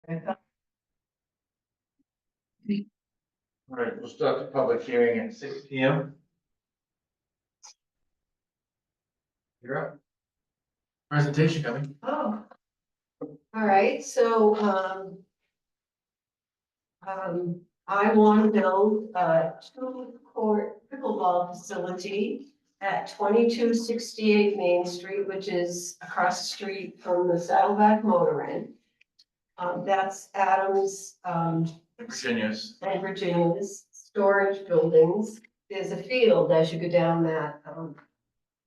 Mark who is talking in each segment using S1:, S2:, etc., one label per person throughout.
S1: All right, we'll start the public hearing at 6 P.M. You're up. Presentation coming.
S2: Oh. All right, so, I want to build a 2-court pickleball facility at 2268 Main Street, which is across the street from the Saddleback Motor Inn. That's Adams,
S1: Virginia's.
S2: and Virginia's storage buildings. There's a field as you go down that,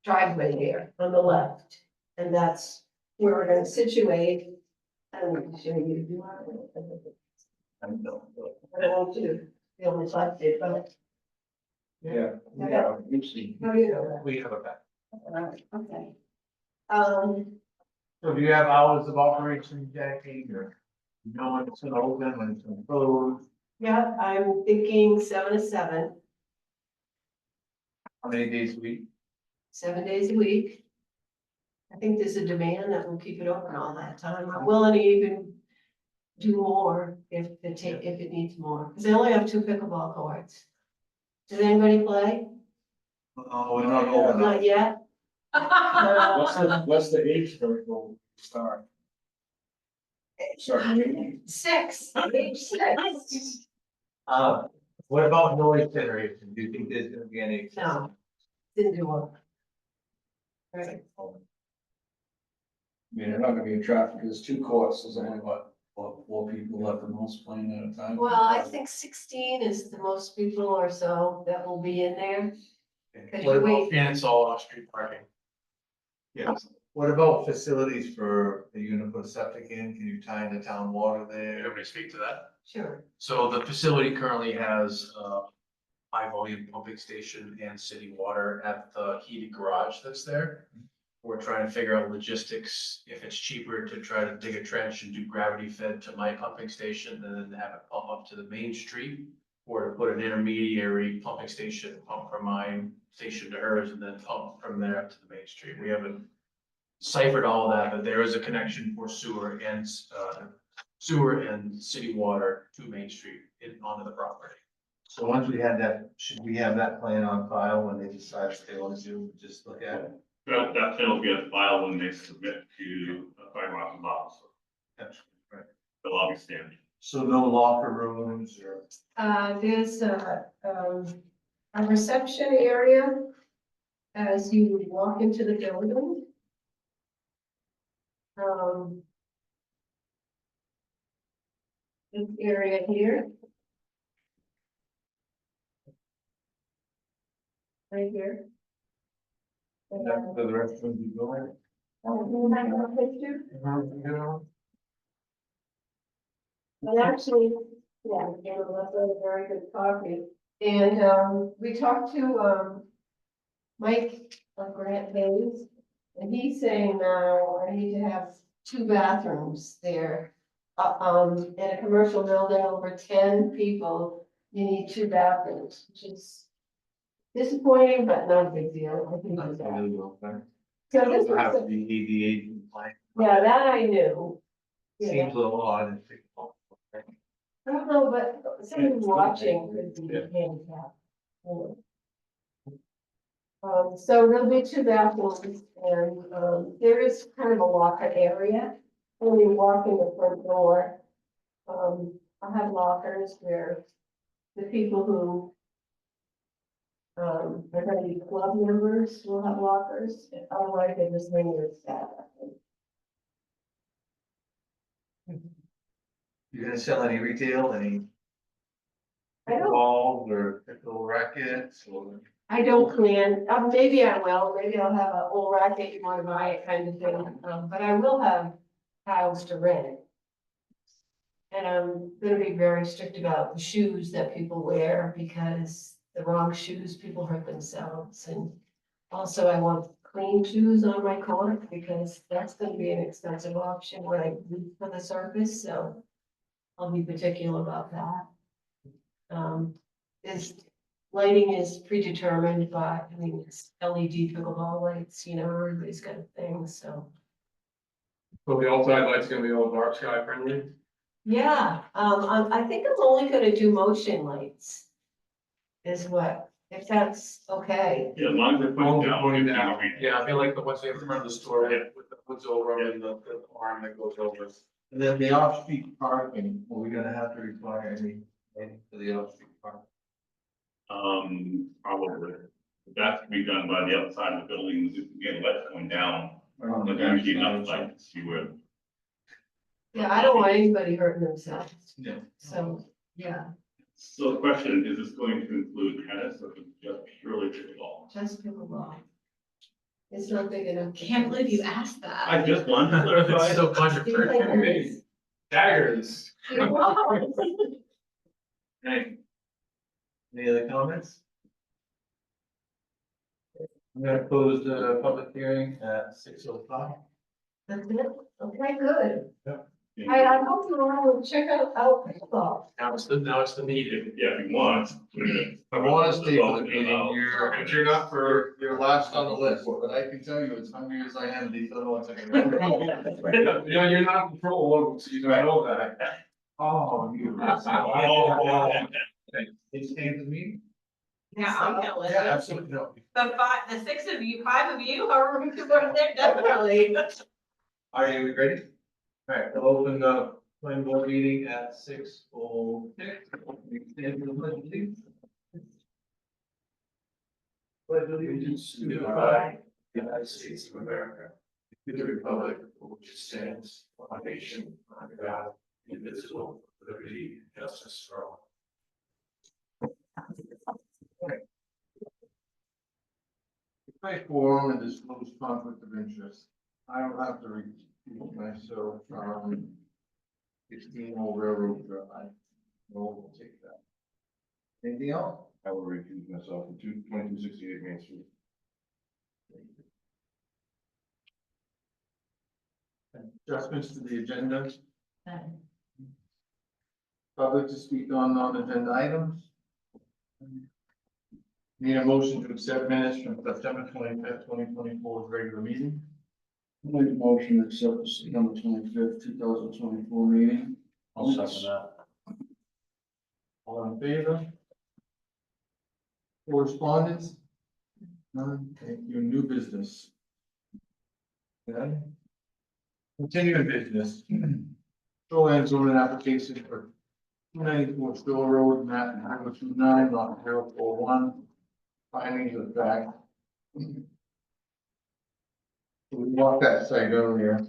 S2: driveway there on the left. And that's where we're gonna situate. And show you. I don't want to be only selected, but
S1: Yeah.
S2: Yeah.
S1: Usually,
S2: how do you know
S1: we have a back.
S2: that? Okay.
S1: So do you have hours of operation, Jackie, or you know when it's gonna open, when it's gonna close?
S2: Yeah, I'm thinking 7 to 7,
S1: How many days a week?
S2: 7 days a week. I think there's a demand that will keep it open all that time. I'm willing to even do more if it needs more, because I only have 2 pickleball courts. Does anybody play?
S1: Oh, we're not open.
S2: Not yet?
S3: What's the age threshold to start? Sorry.
S2: 6, age 6.
S1: What about noise generation? Do you think there's gonna be any?
S2: No, didn't do well. Right.
S3: I mean, they're not gonna be in traffic, there's 2 courts, there's only four people left the most playing at a time.
S2: Well, I think 16 is the most people or so that will be in there. Could you wait?
S1: And it's all off-street parking. Yes. What about facilities for, the unit put a septic in? Can you tie into town water there?
S4: Everybody speak to that.
S2: Sure.
S4: So the facility currently has a high volume pumping station and city water at the heated garage that's there. We're trying to figure out logistics, if it's cheaper to try to dig a trench and do gravity fed to my pumping station and then have it pump up to the main street. Or to put an intermediary pumping station, pump from my station to hers and then pump from there up to the main street. We haven't ciphered all that, but there is a connection for sewer and city water to Main Street onto the property.
S1: So once we have that, should we have that plan on file when they decide what they want to do, just look at it?
S5: That plan will be on file when they submit to the fire marshal's office.
S1: That's right.
S5: The lobby stand.
S1: So no locker rooms or?
S2: There's a reception area as you walk into the building. This area here. Right here.
S1: That's where the rest of them be going?
S2: You have a picture?
S1: Yeah.
S2: And actually, yeah, that's a very good copy. And, we talked to, Mike of Grant Hayes, and he's saying now I need to have 2 bathrooms there. In a commercial building over 10 people, you need 2 bathrooms, which is disappointing, but not a big deal. I think it's that. So this
S1: Also have to
S2: is,
S1: be ADA compliant.
S2: yeah, that I knew. Yeah.
S1: Seems a little odd and think.
S2: I don't know, but somebody watching could be handicapped. So there'll be 2 bathrooms and, there is kind of a locker area. When you walk in the front door, I have lockers where the people who are gonna be club members will have lockers, otherwise they just bring their staff.
S1: You gonna sell any retail, any
S2: I don't,
S1: balls or pickle rackets or?
S2: I don't plan, maybe I will, maybe I'll have a old racket, you wanna buy it kind of thing, but I will have tiles to rent. And I'm gonna be very strict about the shoes that people wear, because the wrong shoes, people hurt themselves, and also I want clean shoes on my court, because that's gonna be an expensive option when I leave for the surface, so I'll be particular about that. This lighting is predetermined by, I mean, it's LED pickleball lights, you know, everybody's got things, so.
S6: So the outside light's gonna be all dark sky friendly?
S2: Yeah, I think I'm only gonna do motion lights. Is what, if that's okay.
S5: Yeah, as long as they're pointing down.
S4: Going
S5: you can
S4: down.
S5: read.
S4: Yeah, I feel like the ones they have in front of the store with the hoods over them and the arm that goes over.
S1: And then the off-street parking, are we gonna have to require any for the off-street parking?
S5: Probably. That's to be done by the outside of the building, if you get lights going down,
S1: On the
S5: there's usually
S1: backside,
S5: enough light to see where.
S2: Yeah, I don't want anybody hurting themselves,
S1: Yeah.
S2: so, yeah,
S5: So the question, is this going to include tennis or just purely pickleball?
S2: just pickleball. It's not big enough.
S6: Can't believe you asked that.
S5: I just wanted to clarify.
S4: It's so budget
S2: Do you play
S4: friendly.
S2: tennis?
S4: Daggers.
S2: Wow.
S1: Hey. Any other comments? I'm gonna close the public hearing at 6:05.
S2: That's it? Okay, good. I hope you all will check out pickleball.
S4: Now it's the meeting.
S5: Yeah, if you want.
S1: I want to stay for the meeting,
S4: If you're not for.
S1: you're last on the list, but I can tell you, as hungry as I am, these other ones are gonna.
S4: You know, you're not in control, so you don't know that.
S1: Oh, you.
S5: Oh.
S1: It's staying the meeting?
S6: Yeah, I'm gonna
S1: Yeah,
S6: listen.
S1: absolutely, no.
S6: The 6 of you, 5 of you, however many people are there, definitely.
S1: Are you ready? All right, we'll open the planning board meeting at 6:06. We stand for the pledge of allegiance. Pledge allegiance to the flag, United States of America, to the republic for which it stands, one nation, under God, indivisible, with liberty and justice for all. My forum and disclose conflict of interest. I don't have to repeat myself, 16 Old Railroad Drive. We'll take that. Anything else? I will recuse myself from 2268 Main Street. Adjustments to the agenda. Public to speak on non-agenda items. Need a motion to accept minutes from September 25th, 2024 regular meeting.
S3: Make a motion to accept the September 25th, 2024 meeting.
S1: I'll second that. All in favor? Correspondence? None, thank you, new business. Okay. Continuing business. Shoreline zoning application for 294 Shore Road, map 029, lot 041. Findings of fact. We walked that site earlier.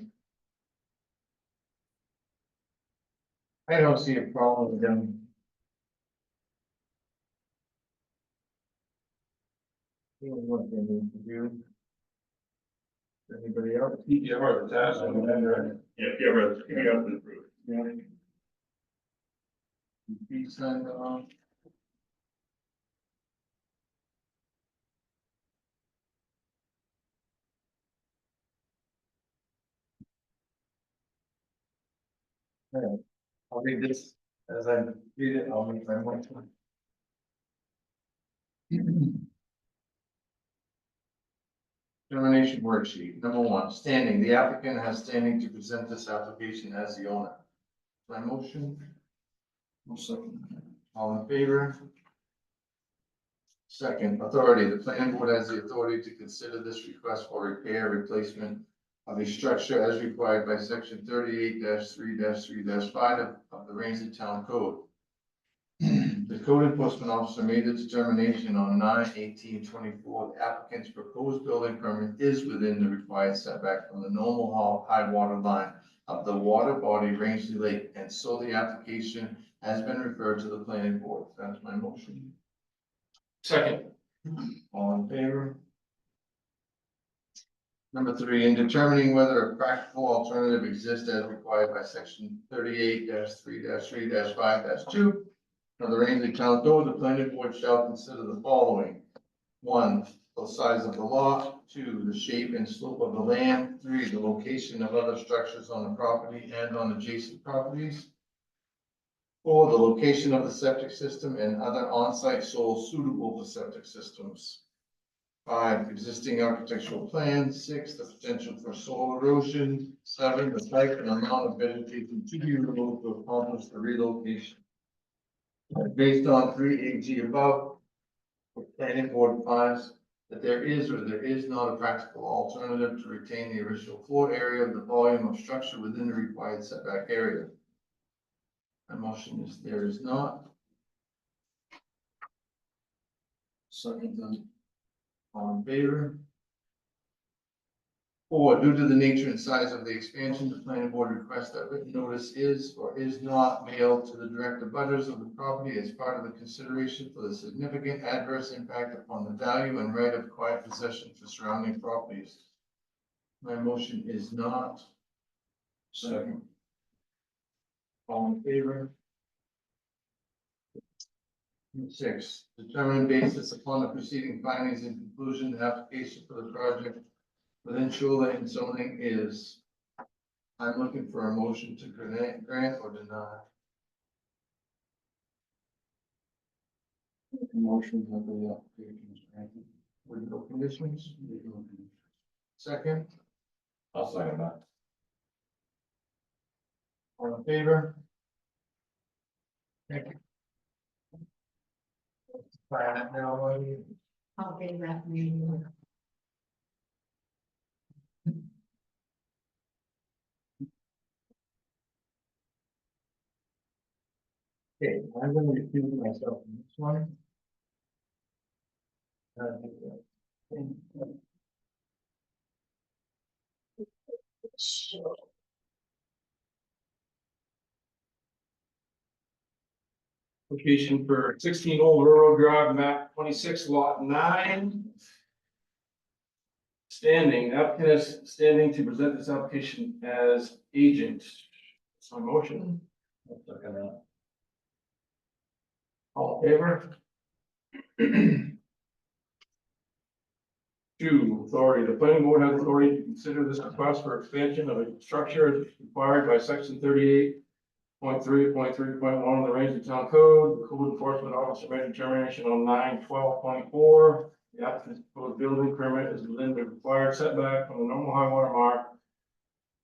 S1: I don't see a problem with them. What they need to do. Anybody else?
S4: Yeah, or the task.
S5: Yeah, if you ever approve.
S1: Yeah. Pete signed on. Alright, I'll read this as I read it, I'll make my motion. Termination worksheet, number one, standing, the applicant has standing to present this application as the owner. My motion,
S3: I'll second.
S1: all in favor? Second, authority, the planning board has the authority to consider this request for repair, replacement of a structure as required by section 38-3-3-5 of the Ramsey Town Code. The code enforcement officer made the determination on 9/18/24. The applicant's proposed building permit is within the required setback from the normal high water line of the water body Rangeley Lake, and so the application has been referred to the planning board. That's my motion.
S4: Second.
S1: All in favor? Number three, in determining whether a practical alternative exists as required by section 38-3-3-5-2 of the Ramsey Town Code, the planning board shall consider the following. One, the size of the lot. Two, the shape and slope of the land. Three, the location of other structures on the property and on adjacent properties. Four, the location of the septic system and other on-site soils suitable for septic systems. 5, existing architectural plans. 6, the potential for soil erosion. 7, the type and amount of vegetation to be removed to accomplish the relocation. Based on 3AG above, the planning board finds that there is or there is not a practical alternative to retain the original floor area of the volume of structure within the required setback area. My motion is there is not.
S3: Second then.
S1: All in favor? 4, due to the nature and size of the expansion, the planning board requests that written notice is or is not mailed to the direct abutters of the property as part of the consideration for the significant adverse impact upon the value and right of quiet possession for surrounding properties. My motion is not.
S3: Second.
S1: All in favor? 6, determine basis upon the preceding findings and conclusion, the application for the project within shoreline zoning is. I'm looking for a motion to grant or deny.
S3: Motion that the application is granted.
S1: With no conditions. Second,
S5: I'll second that.
S1: all in favor? Thank you. Now,
S2: I'll get that meeting.
S1: okay, I'm going to recuse myself from this one.
S7: Application for 16 Old Railroad Drive, map 26, lot 9. Standing, applicant is standing to present this application as agent. It's my motion.
S3: I'll second that.
S7: All in favor? 2, authority. The planning board has authority to consider this request for expansion of a structure as required by section 38.3.3.1 of the Range Town Code. The code enforcement officer made a determination on 9/12/24. The applicant's proposed building permit is within the required setback from the normal high water mark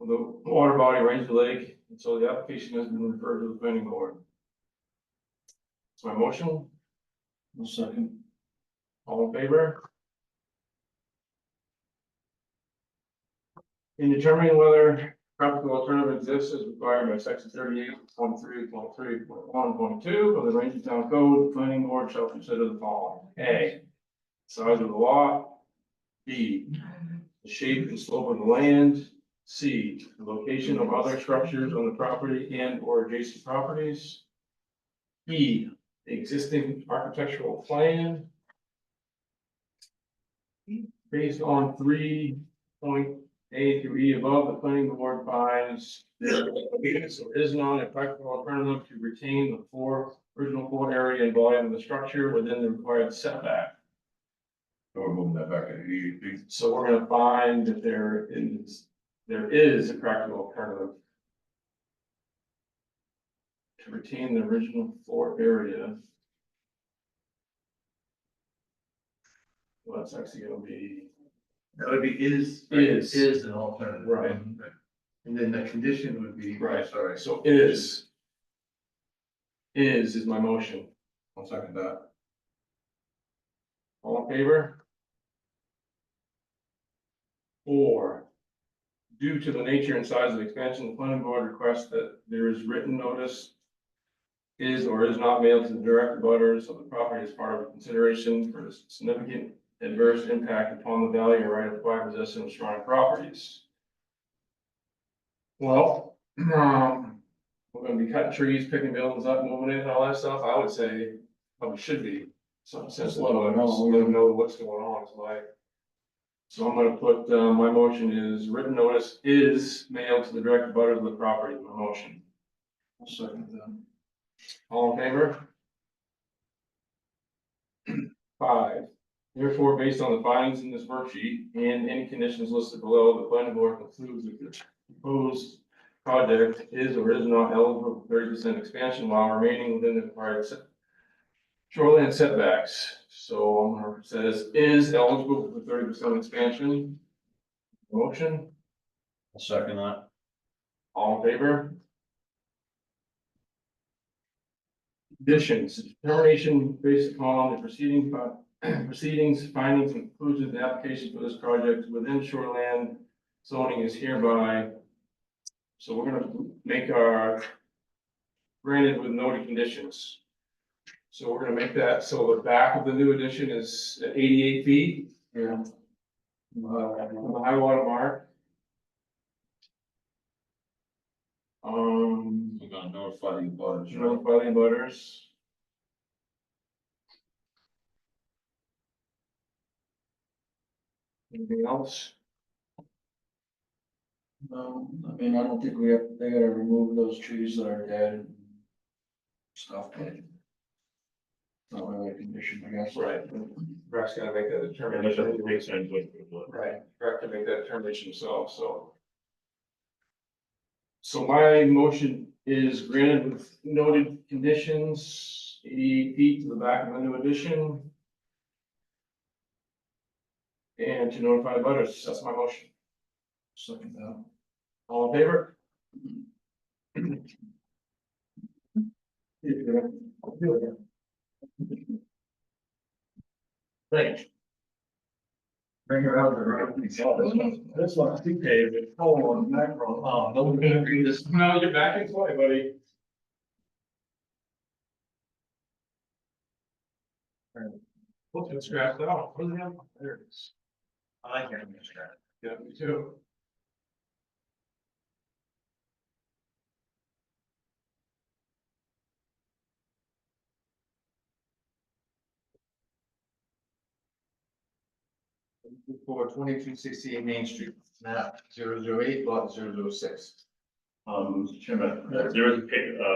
S7: of the water body Range Lake, and so the application has been referred to the planning board. It's my motion.
S3: I'll second.
S7: All in favor? In determining whether practical alternative exists as required by section 38.3.3.1.2 of the Range Town Code, the planning board shall consider the following. A, size of the lot. B, the shape and slope of the land. C, the location of other structures on the property and or adjacent properties. E, the existing architectural plan. Based on 3.A through E above, the planning board finds there is or is not a practical alternative to retain the original floor area and volume of the structure within the required setback.
S5: So we're moving that back to the
S7: So we're gonna find that there is a practical alternative to retain the original floor area. Well, that's actually gonna be,
S1: That would be is.
S7: Is.
S1: an alternative.
S7: Right.
S1: And then the condition would be.
S7: Right.
S1: Sorry.
S7: so is my motion.
S5: I'll second that.
S7: All in favor? 4, due to the nature and size of the expansion, the planning board requests that there is written notice is or is not mailed to the direct abutters of the property as part of consideration for significant adverse impact upon the value and right of quiet possession of surrounding properties. Well, we're gonna be cutting trees, picking buildings up, moving in and all that stuff. I would say probably should be some sense of
S3: Let them know.
S7: let them know what's going on. So I'm gonna put, my motion is written notice is mailed to the direct abutters of the property, my motion.
S3: I'll second that.
S7: All in favor? 5, therefore, based on the findings in this worksheet and any conditions listed below, the planning board concludes that the proposed project is or is not eligible for 30% expansion while remaining within the required shoreline setbacks. So I'm gonna, it says is eligible for 30% expansion. Motion,
S3: I'll second that.
S7: all in favor? Conditions, determination based upon the proceedings, findings, and conclusions, of the application for this project within shoreland zoning is hereby. So we're gonna make our granted with noted conditions. So we're gonna make that, so the back of the new addition is at 88 feet.
S3: Yeah.
S7: From the high water mark.
S3: We're gonna notify the abutters, right?
S7: Notify the butters. Anything else?
S3: No, I mean, I don't think they gotta remove those trees that are dead and stuff, but. Not really a condition, I guess.
S7: Right. Brett's gotta make that
S5: Yeah, that
S7: determination.
S5: doesn't make sense with,
S7: Right, Brett can make that determination himself, so. So my motion is granted with noted conditions, 88 feet to the back of the new addition. And to notify the butters, that's my motion.
S3: Second that.
S7: All in favor? Thanks.
S3: Bring her out there.
S7: This one's too paved, hold on, macro, oh, no one's gonna agree this. No, you're back in play, buddy. Look, it's scratched out, where the hell, there it is.
S4: I like having this guy.
S7: Yeah, me too.
S1: For 2268 Main Street, map 008, lot 006.
S5: Mr. Chairman, there is a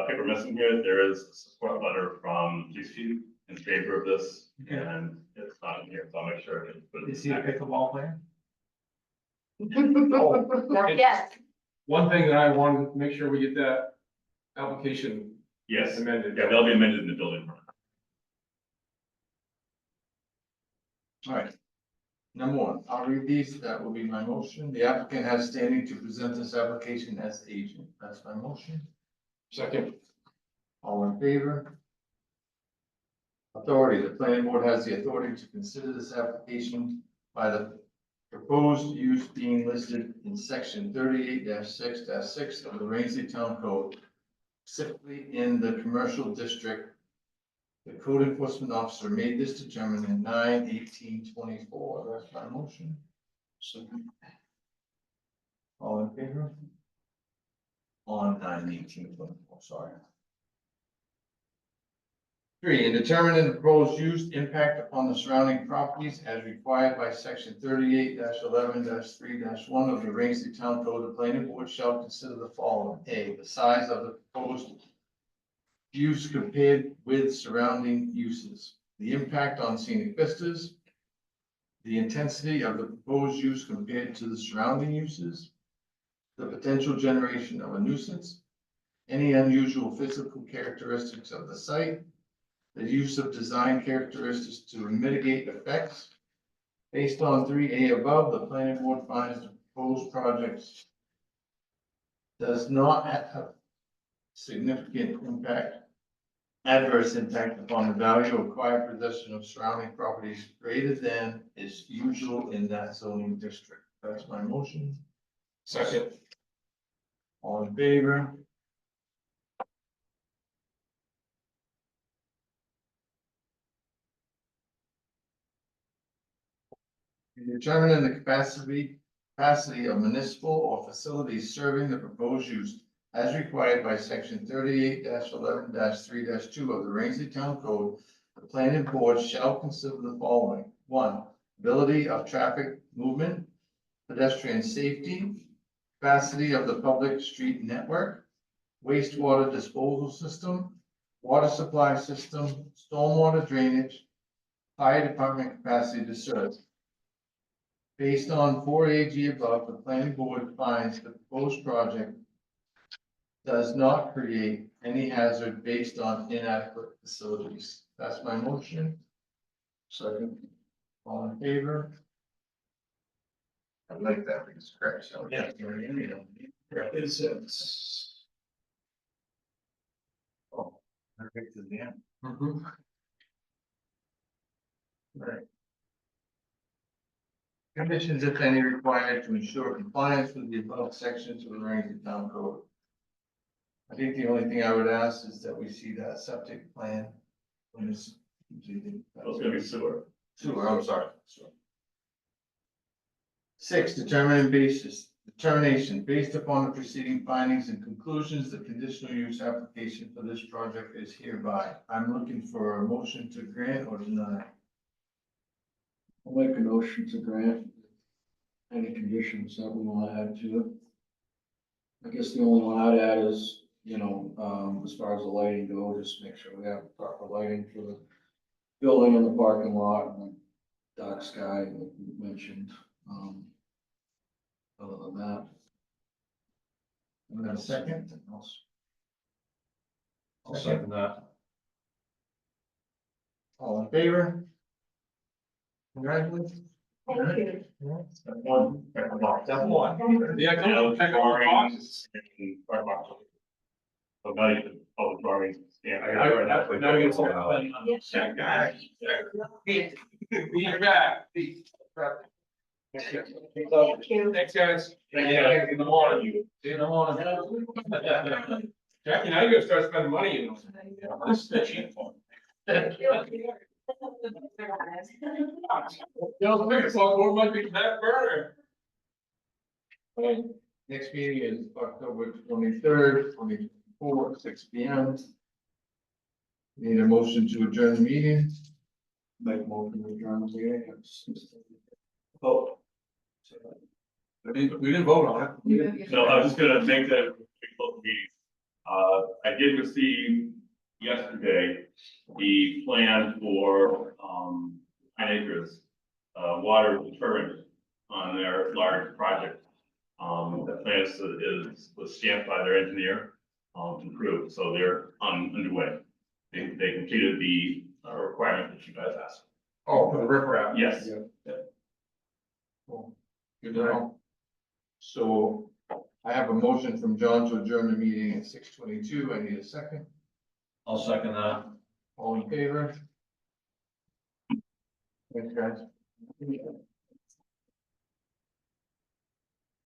S5: paper missing here. There is a support letter from GC in favor of this, and it's not in here, so I'll make sure. I can put it in the packet.
S4: pickleball player?
S2: Not yet.
S7: One thing that I wanted to make sure we get that application
S5: Yes,
S7: amended.
S5: yeah, they'll be amended in the building permit.
S1: All right. Number one, I'll read these, that will be my motion. The applicant has standing to present this application as agent. That's my motion.
S7: Second,
S1: All in favor? Authority, the planning board has the authority to consider this application by the proposed use being listed in section 38-6-6 of the Rangeley Town Code, specifically in the commercial district. The code enforcement officer made this determination in 9/18/24. That's my motion. All in favor? On 9/18/24, sorry. 3, in determining the proposed use impact upon the surrounding properties as required by section 38-11-3-1 of the Rangeley Town Code, the planning board shall consider the following. A, the size of the proposed use compared with surrounding uses, the impact on scenic vistas, the intensity of the proposed use compared to the surrounding uses, the potential generation of a nuisance, any unusual physical characteristics of the site, the use of design characteristics to mitigate effects. Based on 3A above, the planning board finds the proposed project does not have significant adverse impact upon the value of quiet possession of surrounding properties greater than is usual in that zoning district. That's my motion.
S7: second,
S1: All in favor? In determining the capacity of municipal or facilities serving the proposed use as required by section 38-11-3-2 of the Rangeley Town Code, the planning board shall consider the following. 1, ability of traffic movement, pedestrian safety, capacity of the public street network, wastewater disposal system, water supply system, stormwater drainage, fire department capacity to serve. Based on 4AG above, the planning board finds the proposed project does not create any hazard based on inadequate facilities. That's my motion.
S3: Second.
S1: All in favor? I like that, because correct, so.
S4: Yeah.
S1: It's. Oh, perfect to the end. Right. Conditions, if any, required to ensure compliance with the above sections of the Rankin Town Code. I think the only thing I would ask is that we see that septic plan when it's completed.
S5: It's gonna be sewer.
S1: Sewer, I'm sorry. Sewer. 6, determination based upon the preceding findings and conclusions, the conditional use application for this project is hereby. I'm looking for a motion to grant or deny.
S3: I'll make a motion to grant any conditions that we want to add to it. I guess the only one I'd add is, as far as the lighting goes, just make sure we have proper lighting for the building and the parking lot and the dark sky, like you mentioned. Other than that.
S1: And then a second.
S3: Anything else?
S4: I'll second that.
S1: All in favor? Congratulations.
S2: Thank you.
S5: Step one.
S7: Yeah, come on, check out the boxes.
S5: So now you can, all the drawings. Yeah.
S7: Now you get
S2: Yes.
S7: Check guy. Be back.
S2: Thank you.
S7: Thanks, guys.
S5: Yeah.
S7: In the morning. See you in the morning. Jackie, now you gotta start spending money, This is the cheap one.
S2: Thank you.
S7: More money than that burner.
S1: Next meeting is October 23rd, 2024, 6 P M. Need a motion to adjourn the meeting.
S3: Make a motion to adjourn the meeting.
S7: Oh. We didn't vote on it.
S5: No, I was just gonna make that meeting. I did receive yesterday the plan for, 9 acres, water deterrent on their large project. The plan was stamped by their engineer, approved, so they're underway. They completed the requirement that you guys asked.
S7: Oh, for the riprap.
S5: Yes.
S1: Cool. Good to know. So I have a motion from John to adjourn the meeting at 6:22. I need a second.
S4: I'll second that.
S1: All in favor? Thanks, guys.